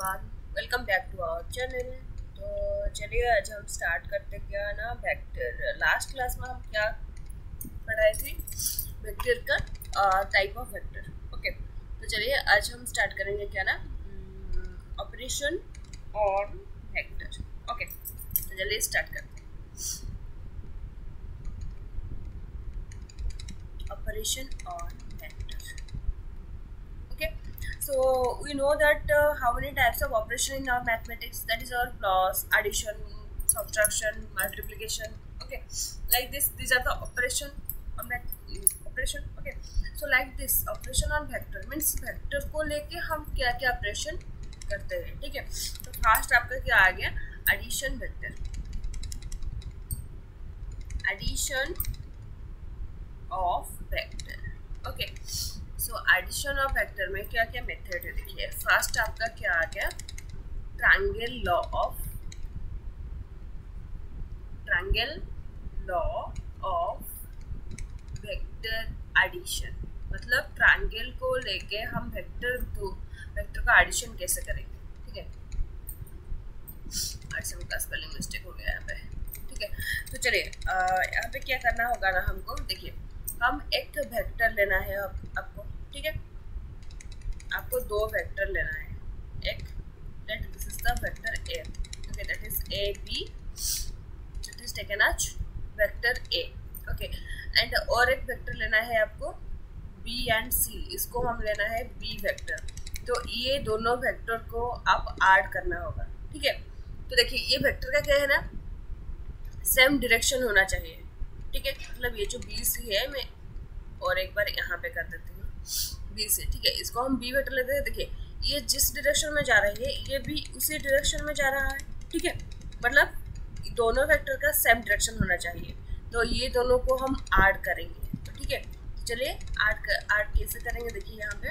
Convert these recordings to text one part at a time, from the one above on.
Everyone, welcome back to our channel. तो चलिए आज हम स्टार्ट करते क्या ना वेक्टर। लास्ट क्लास में हम क्या पढ़ाए थे, वेक्टर का टाइप ऑफ वेक्टर। ओके, तो चलिए आज हम स्टार्ट करेंगे क्या ना ऑपरेशन ऑन वेक्टर। ओके, तो चलिए स्टार्ट करते हैं operation on vector. Okay, so we know that how many types of operation in our mathematics, that is our plus, addition, subtraction, multiplication. Okay, like this, these are the operation on operation. Okay, so like this operation on vector means vector को लेके हम क्या क्या operation करते हैं। ठीक है, तो फर्स्ट आपका क्या आ गया, addition vector. Addition of vector. Okay, so addition of vector में क्या क्या मेथड है देखिए। फर्स्ट आपका क्या आ गया, triangle law of vector addition. मतलब ट्रायंगल को लेके हम वेक्टर का एडिशन कैसे करेंगे। ठीक है, एडिशन का स्पेलिंग मिस्टेक हो गया यहाँ पे। ठीक है, तो चलिए यहाँ पे क्या करना होगा ना हमको, देखिए हम एक वेक्टर लेना है आपको। ठीक है, आपको दो वेक्टर लेना है। एक this is the vector A, okay, that is A B, that is taken as vector A. Okay, and और एक वेक्टर लेना है आपको बी एंड सी, इसको हम लेना है बी वेक्टर। तो ये दोनों वेक्टर को आप ऐड करना होगा। ठीक है, तो देखिए ये वेक्टर का क्या है ना, सेम डायरेक्शन होना चाहिए। ठीक है, मतलब ये जो बी सी है, मैं और एक बार यहाँ पे कर देती हूँ बी सी। ठीक है, इसको हम बी वेक्टर लेते हैं। देखिए ये जिस डायरेक्शन में जा रही है ये भी उसी डायरेक्शन में जा रहा है। ठीक है, मतलब दोनों वेक्टर का सेम डायरेक्शन होना चाहिए। तो ये दोनों को हम ऐड करेंगे। तो ठीक है, चलिए ऐड कैसे करेंगे। देखिए यहाँ पे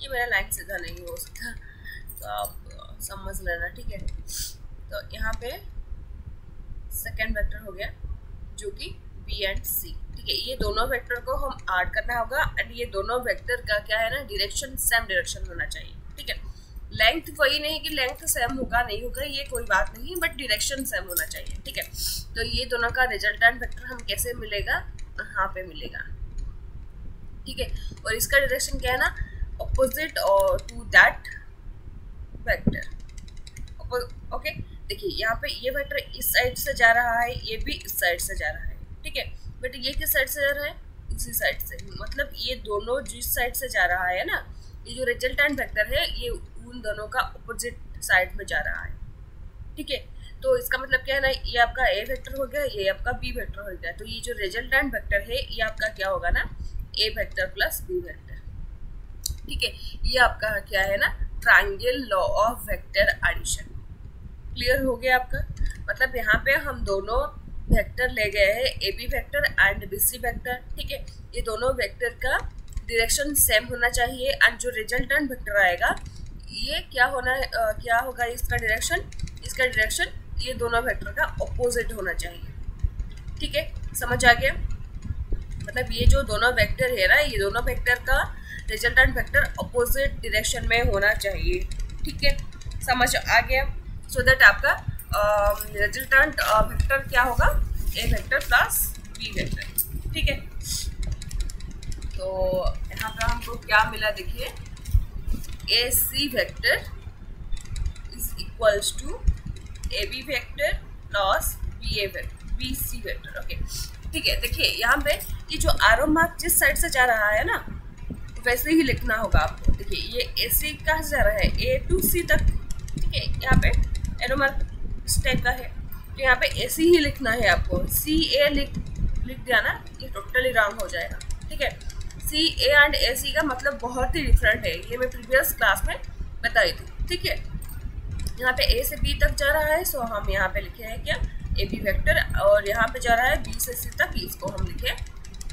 ये मेरा लाइन सीधा नहीं हो सकता, तो आप समझ लेना। ठीक है, तो यहाँ पे सेकेंड वेक्टर हो गया जो कि बी एंड सी। ठीक है, ये दोनों वेक्टर को हम ऐड करना होगा एंड ये दोनों वेक्टर का क्या है ना, डायरेक्शन सेम डायरेक्शन होना चाहिए। ठीक है, लेंथ वही नहीं कि लेंथ सेम होगा नहीं होगा, ये कोई बात नहीं, बट डायरेक्शन सेम होना चाहिए। ठीक है, तो ये दोनों का रिजल्टेंट वेक्टर हम कैसे मिलेगा, यहाँ पे मिलेगा। ठीक है, और इसका डायरेक्शन क्या है ना, ऑपोजिट और टू दैट वेक्टर। ओके, देखिए यहाँ पे ये वेक्टर इस साइड से जा रहा है, ये भी इस साइड से जा रहा है। ठीक है, बट ये किस साइड से जा रहा है, इसी साइड से। मतलब ये दोनों जिस साइड से जा रहा है ना, ये जो रिजल्टेंट वेक्टर है ये उन दोनों का ऑपोजिट साइड में जा रहा है। ठीक है, तो इसका मतलब क्या है ना, ये आपका ए वेक्टर हो गया, ये आपका बी वेक्टर हो गया। तो ये जो रिजल्टेंट वेक्टर है ये आपका क्या होगा ना, A vector plus B vector. ठीक है, ये आपका क्या है ना, triangle law of vector addition. Clear हो गया आपका। मतलब यहाँ पे हम दोनों वेक्टर ले गए हैं, A B vector and B C vector. ठीक है, ये दोनों वेक्टर का डायरेक्शन सेम होना चाहिए एंड जो रिजल्टेंट वेक्टर आएगा ये क्या होना है, क्या होगा इसका डायरेक्शन ये दोनों वेक्टर का ऑपोजिट होना चाहिए। ठीक है, समझ आ गया। मतलब ये जो दोनों वेक्टर है ना, ये दोनों वेक्टर का रिजल्टेंट वेक्टर ऑपोजिट डायरेक्शन में होना चाहिए। ठीक है, समझ आ गया। सो दैट आपका रिजल्टेंट वेक्टर क्या होगा, A vector plus B vector. ठीक है, तो यहाँ पर हमको क्या मिला, देखिए A C vector is equals to A B vector plus B C vector. Okay, ठीक है, देखिए यहाँ पे ये जो एरो मार्क जिस साइड से जा रहा है ना, वैसे ही लिखना होगा आपको। देखिए ये ए सी कहाँ से जा रहा है, ए टू सी तक। ठीक है, यहाँ पे एरो मार्क इस टाइप का है, तो यहाँ पे ए सी ही लिखना है आपको। सी ए लिख दिया ना, ये टोटली रॉन्ग हो जाएगा। ठीक है, सी ए एंड ए सी का मतलब बहुत ही डिफरेंट है, ये मैं प्रीवियस क्लास में बताई थी। ठीक है, यहाँ पे ए से बी तक जा रहा है, सो हम यहाँ पे लिखे हैं क्या, ए बी वेक्टर, और यहाँ पे जा रहा है बी से सी तक, इसको हम लिखे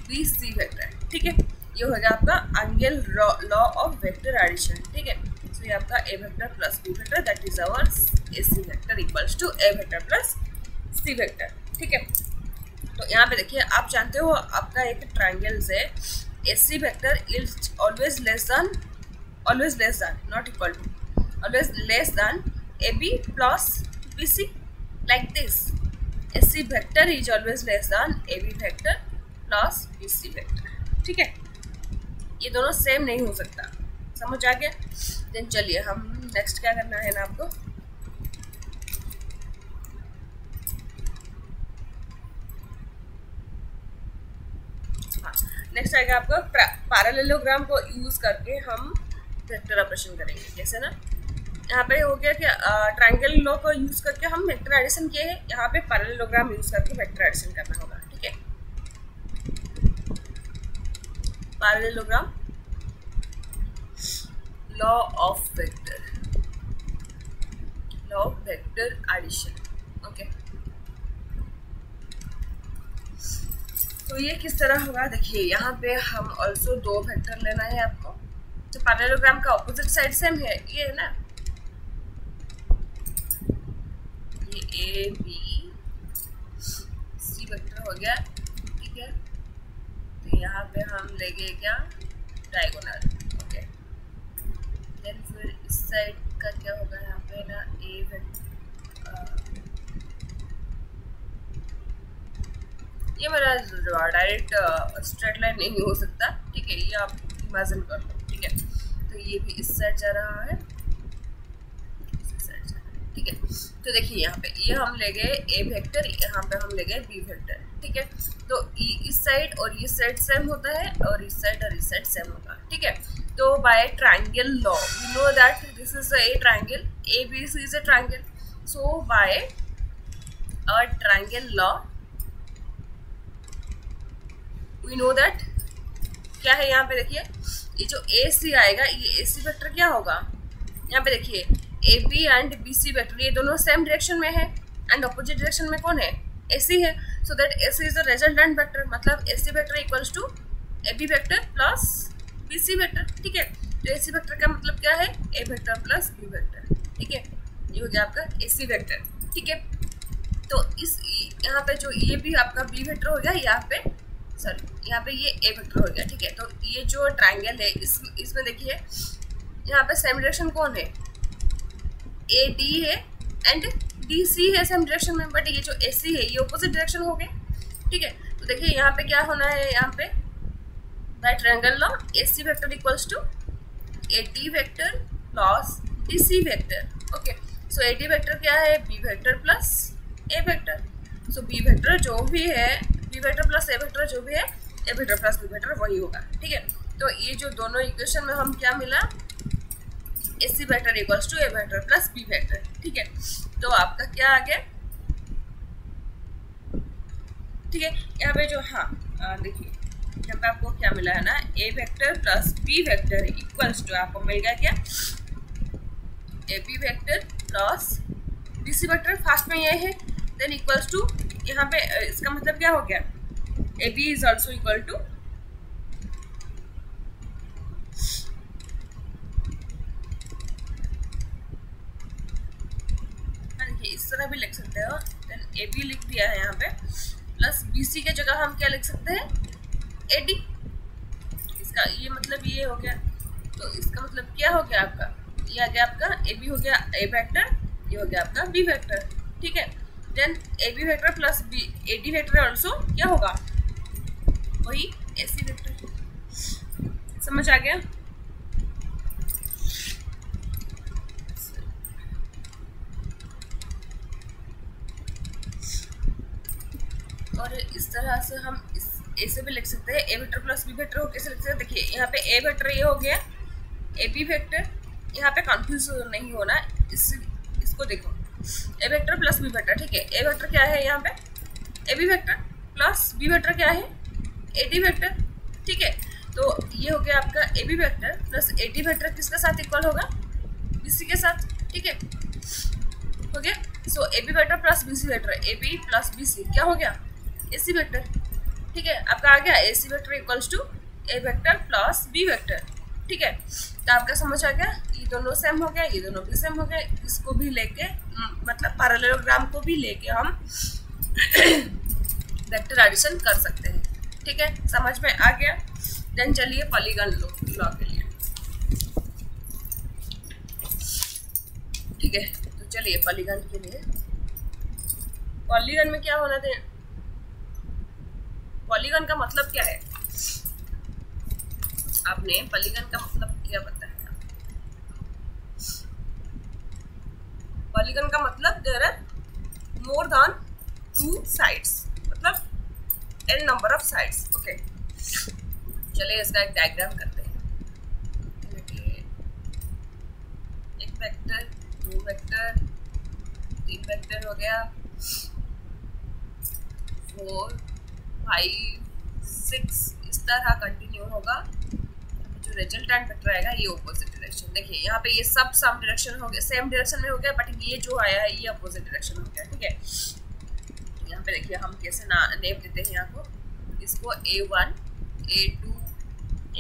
बी सी वेक्टर। ठीक है, ये हो गया आपका angle law of vector addition. ठीक है, सो ये आपका A vector plus B vector, that is our A C vector equals to A vector plus C vector. ठीक है, तो यहाँ पे देखिए आप जानते हो आपका एक ट्रायंगल से A C vector is always less than, not equal to. always less than AB plus BC, like this. AC vector is always less than AB vector plus BC vector. ठीक है, ये दोनों सेम नहीं हो सकता, समझ आ गया। देन चलिए हम नेक्स्ट क्या करना है ना आपको, नेक्स्ट आएगा आपको पैरेललोग्राम को यूज करके हम वेक्टर ऑपरेशन करेंगे। जैसे ना यहाँ पे हो गया कि ट्रायंगल लॉ को यूज करके हम वेक्टर एडिशन किए हैं, यहाँ पे पैरेललोग्राम यूज करके वेक्टर एडिशन करना होगा। ठीक है, parallelogram, law of vector addition. Okay, तो ये किस तरह होगा, देखिए यहाँ पे हम ऑल्सो दो वेक्टर लेना है आपको। तो पैरेललोग्राम का ऑपोजिट साइड सेम है, ये है ना, ये ए बी सी वेक्टर हो गया। ठीक है, तो यहाँ पे हम लेंगे क्या, डायगोनल। ओके, देन फिर इस साइड का क्या होगा, यहाँ पे ना ए वेक्टर, ये मेरा डायरेक्ट स्ट्रेट लाइन नहीं हो सकता। ठीक है, ये आप इमेजिन कर लो। ठीक है, तो ये भी इस साइड जा रहा है, इस साइड जा रहा है। ठीक है, तो देखिए यहाँ पे ये हम ले गए ए वेक्टर, यहाँ पे हम ले गए बी वेक्टर। ठीक है, तो इस साइड और ये साइड सेम होता है और इस साइड सेम होगा। ठीक है, तो by triangle law we know that this is a triangle, A B C is a triangle. So by a triangle law we know that क्या है, यहाँ पे देखिए ये जो ए सी आएगा, ये ए सी वेक्टर क्या होगा, यहाँ पे देखिए A B and B C vector ये दोनों सेम डायरेक्शन में है एंड अपोजिट डायरेक्शन में कौन है, ए सी है। So that A C is the resultant vector, मतलब A C vector equals to A B vector plus B C vector. ठीक है, तो ए सी वेक्टर का मतलब क्या है, A vector plus B vector. ठीक है, ये हो गया आपका ए सी वेक्टर। ठीक है, तो इस यहाँ पे जो ये भी आपका बी वेक्टर हो गया, यहाँ पे सॉरी यहाँ पे ये ए वेक्टर हो गया। ठीक है, तो ये जो ट्रायंगल है इसमें देखिए यहाँ पे सेम डायरेक्शन कौन है, ए डी है एंड डी सी है सेम डायरेक्शन में, बट ये जो ए सी है ये ऑपोजिट डायरेक्शन हो गए। ठीक है, तो देखिए यहाँ पे क्या होना है, यहाँ पे by triangle law A C vector equals to A D vector plus D C vector. Okay, so A D vector क्या है, B vector plus A vector. So B vector जो भी है, B vector plus A vector जो भी है, A vector plus B vector वही होगा। ठीक है, तो ये जो दोनों इक्वेशन में हम क्या मिला, A C vector equals to A vector plus B vector. ठीक है, तो आपका क्या आ गया। ठीक है, यहाँ पे जो देखिए यहाँ पे आपको क्या मिला है ना, A vector plus B vector equals to आपको मिल गया क्या, A B vector plus B C vector, fast में ये है, देन इक्वल्स टू यहाँ पे इसका मतलब क्या हो गया, A B is also equal to देखिए इस तरह भी लिख सकते हो। देन ए बी लिख दिया है यहाँ पे, प्लस बी सी के जगह हम क्या लिख सकते हैं, ए डी। इसका ये मतलब ये हो गया, तो इसका मतलब क्या हो गया आपका, ये आ गया आपका ए बी हो गया ए वेक्टर, ये हो गया आपका बी वेक्टर। ठीक है, then A B vector plus B A D vector also क्या होगा, वही ए सी वेक्टर। समझ आ गया। और इस तरह से हम इस ए से भी लिख सकते हैं, ए वेक्टर प्लस बी वेक्टर को कैसे लिख सकते हैं, देखिए यहाँ पे ए वेक्टर ये हो गया, ए बी वेक्टर, यहाँ पे कंफ्यूज नहीं होना, इसको देखो A vector plus B vector. ठीक है, ए वेक्टर क्या है यहाँ पे, A B vector plus B vector क्या है, ए डी वेक्टर। ठीक है, तो ये हो गया आपका A B vector plus A D vector किसके साथ इक्वल होगा, बी सी के साथ। ठीक है, हो गया। So A B vector plus B C vector, A B plus B C क्या हो गया, ए सी वेक्टर। ठीक है, आपका आ गया A C vector equals to A vector plus B vector. ठीक है, तो आपका समझ आ गया, ये दोनों सेम हो गया, ये दोनों भी सेम हो गए, इसको भी लेके मतलब पैरेललोग्राम को भी लेके हम वेक्टर एडिशन कर सकते हैं। ठीक है, समझ में आ गया। देन चलिए पॉलीगन लॉ के लिए। ठीक है। तो चलिए पॉलीगन के लिए, पॉलीगन में क्या होना था, पॉलीगन का मतलब क्या है, आपने पॉलीगन का मतलब क्या पता है? पॉलीगन का मतलब there are more than 2 sides, मतलब n number of sides. Okay, चलिए इसका एक डायग्राम करते हैं। एक वेक्टर, 2 वेक्टर, 3 वेक्टर हो गया, 4 5 6 इस तरह कंटिन्यू होगा। जो रिजल्टेंट वेक्टर आएगा ये ऑपोजिट डायरेक्शन, देखिए यहाँ पे ये सब सम डायरेक्शन हो गया, सेम डायरेक्शन में हो गया, बट ये जो आया है ये ऑपोजिट डायरेक्शन हो गया। ठीक है, यहाँ पे देखिए हम कैसे नेम देते हैं यहाँ को, इसको A1 A2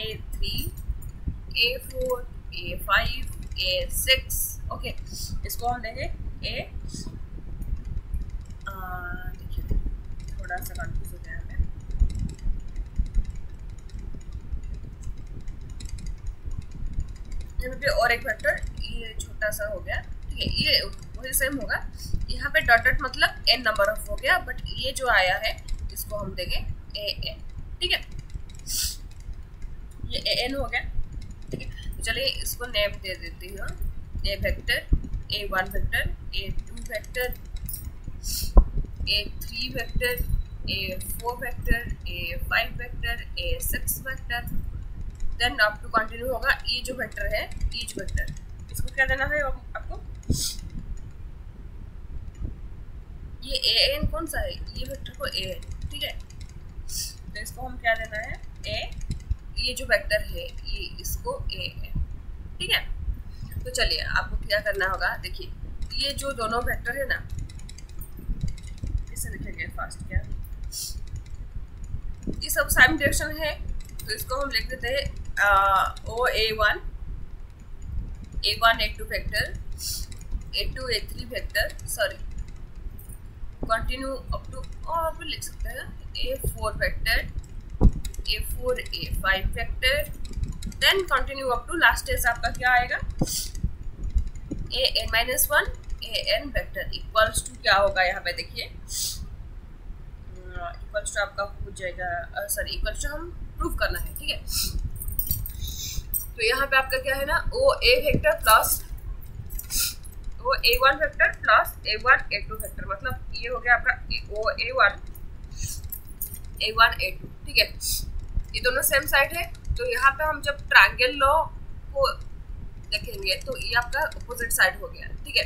A3 A4 A5 A6। Okay, इसको हम देंगे A, देखिए थोड़ा सा कंफ्यूज हो गया है, यहाँ पे और एक वेक्टर ये छोटा सा हो गया। ठीक है, ये वही सेम होगा, यहाँ पे डॉट डॉट मतलब n नंबर ऑफ हो गया, बट ये जो आया है इसको हम देंगे an। ठीक है, ये an हो गया। ठीक है, तो चलिए इसको नेम दे देती हूँ, a vector, a1 vector, a2 vector, a3 vector, a4 vector, a5 vector, a6 vector, then up to continue होगा। ये जो वेक्टर है, ईच वेक्टर, इसको क्या देना है आपको, ये an कौन सा है, ये वेक्टर को an। ठीक है, तो इसको हम क्या देना है a, ये जो वेक्टर है ये इसको an। ठीक है, तो चलिए आपको क्या करना होगा, देखिए ये जो दोनों वेक्टर है ना, इसे लिखेंगे फास्ट, क्या ये सब सेम डायरेक्शन है, तो इसको हम लिख देते हैं ओ A1 A2 vector, A2 A3 vector, sorry continue up to, और भी लिख सकते हैं A4 vector, A4 A5 vector, then continue up to last stage आपका क्या आएगा, an-1 an vector equals to क्या होगा, यहाँ पे देखिए इक्वल्स टू आपका हो जाएगा, सॉरी इक्वल्स टू हम प्रूव करना है। ठीक है, तो यहाँ पे आपका क्या है ना, O A vector plus O A1 vector plus A1 A2 vector, मतलब ये हो गया आपका ओ A1 A2। ठीक है, ये दोनों सेम साइड है, तो यहाँ पे हम जब ट्रायंगल लॉ को देखेंगे तो ये आपका अपोजिट साइड हो गया। ठीक है,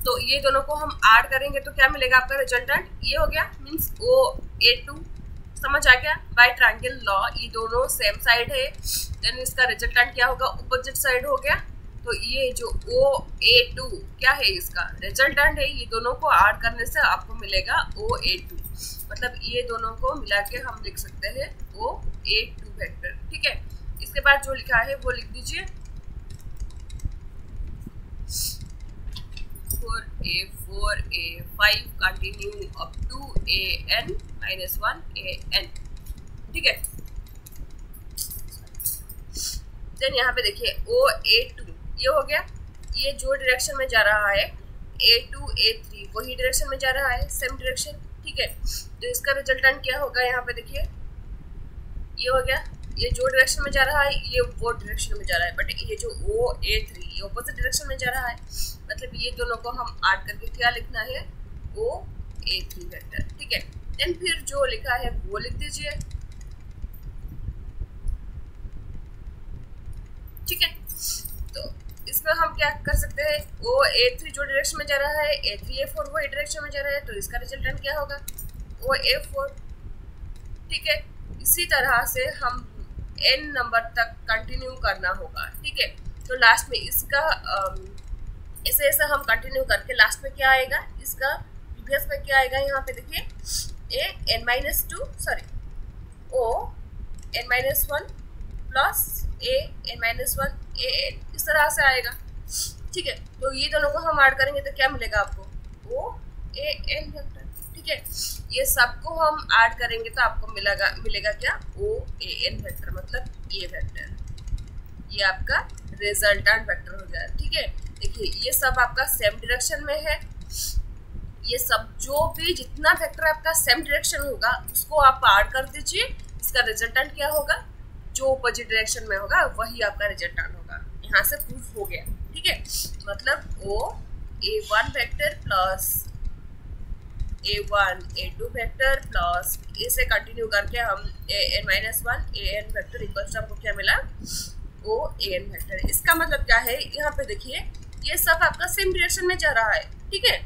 तो ये दोनों को हम ऐड करेंगे तो क्या मिलेगा आपका रिजल्टेंट, ये हो गया, मीन्स ओ A2, समझ आ गया, बाय ट्रायंगल लॉ ये दोनों सेम साइड है, देन इसका रिजल्टेंट क्या होगा, अपोजिट साइड हो गया। तो ये जो ओ A2 क्या है, इसका रिजल्टेंट है, ये दोनों को ऐड करने से आपको मिलेगा ओ A2, मतलब ये दोनों को मिला के हम लिख सकते हैं ओ A2 वेक्टर। ठीक है, इसके बाद जो लिखा है वो लिख दीजिए, 4 A5 continue up to an-1 an। ठीक है, देन यहाँ पे देखिए ओ A2 ये हो गया, ये जो डायरेक्शन में जा रहा है A2 A3 वही डायरेक्शन में जा रहा है, सेम डायरेक्शन। ठीक है, तो इसका रिजल्टेंट क्या होगा, यहाँ पे देखिए ये हो गया, ये जो डायरेक्शन में जा रहा है ये वो डायरेक्शन में जा रहा है, बट ये जो ओ A3 ये ऑपोजिट डायरेक्शन में जा रहा है, मतलब ये दोनों को हम ऐड करके क्या लिखना है, ओ A3 वेक्टर। ठीक है, देन फिर जो लिखा है वो लिख दीजिए। ठीक है, तो इसमें हम क्या कर सकते हैं, ओ A3 जो डायरेक्शन में जा रहा है, A3 A4 वही डायरेक्शन में जा रहा है, तो इसका रिजल्टेंट क्या होगा, ओ A4। ठीक है, इसी तरह से हम n नंबर तक कंटिन्यू करना होगा। ठीक है, तो लास्ट में इसका ऐसे ऐसे हम कंटिन्यू करके लास्ट में क्या आएगा, इसका प्रीवियस में क्या आएगा, यहाँ पे देखिए an-2 sorry O n-1 plus an-1 an इस तरह से आएगा। ठीक है, तो ये दोनों को हम ऐड करेंगे तो क्या मिलेगा आपको, ओ an वेक्टर। ठीक है, ये सबको हम ऐड करेंगे तो आपको मिलेगा क्या, ओ an वेक्टर, मतलब ये वेक्टर, ये आपका रिजल्टेंट वेक्टर हो जाएगा। ठीक है, देखिए ये सब आपका सेम डायरेक्शन में है, ये सब जो भी जितना वेक्टर आपका सेम डायरेक्शन होगा उसको आप ऐड कर दीजिए, इसका रिजल्टेंट क्या होगा, जो अपोजिट डायरेक्शन में होगा वही आपका रिजल्टेंट होगा। यहाँ से प्रूफ हो गया, ठीक है। मतलब ओ A1 vector plus A1 A2 vector plus इसे कंटिन्यू करके हम AN-1 AN vector equals to हमको क्या मिला, ओ AN वेक्टर। इसका मतलब क्या है, यहाँ पे देखिए ये सब आपका सेम डायरेक्शन में जा रहा है, ठीक है,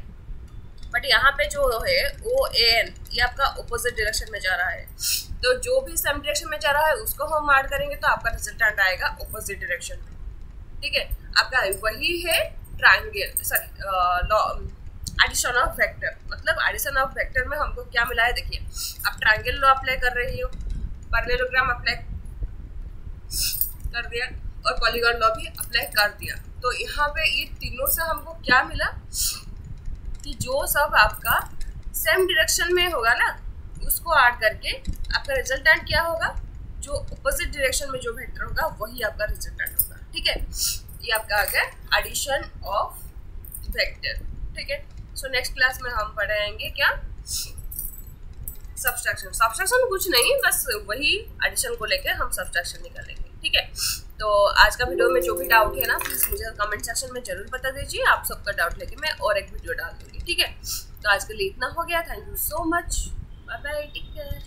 बट यहाँ पे जो है ओ AN ये आपका अपोजिट डायरेक्शन में जा रहा है। तो जो भी सेम डायरेक्शन में जा रहा है उसको हम ऐड करेंगे तो आपका रिजल्टेंट आएगा अपोजिट डायरेक्शन में, ठीक है। आपका वही है triangle, sorry addition of vector. मतलब एडिशन ऑफ वेक्टर में हमको क्या मिला है, देखिए आप ट्रायंगल लॉ अप्लाई कर रही हो, पैरेललोग्राम अप्लाई कर दिया और पॉलीगॉन लॉ भी अप्लाई कर दिया। तो यहाँ पे ये तीनों से हमको क्या मिला कि जो सब आपका सेम डायरेक्शन में होगा ना उसको ऐड करके आपका रिजल्टेंट क्या होगा, जो अपोजिट डायरेक्शन में जो वेक्टर होगा वही आपका रिजल्टेंट होगा, ठीक है। ये आपका आ गया एडिशन ऑफ वेक्टर, ठीक है। सो नेक्स्ट क्लास में हम पढ़ाएंगे क्या, सब्सट्रैक्शन। सब्सट्रैक्शन कुछ नहीं, बस वही एडिशन को लेकर हम सब्सट्रैक्शन निकालेंगे, ठीक है। तो आज का वीडियो में जो भी डाउट है ना प्लीज मुझे कमेंट सेक्शन में जरूर बता दीजिए, आप सबका डाउट लेके मैं और एक वीडियो डाल दूंगी, ठीक है। तो आज के लिए इतना हो गया, thank you so much, bye bye, take care.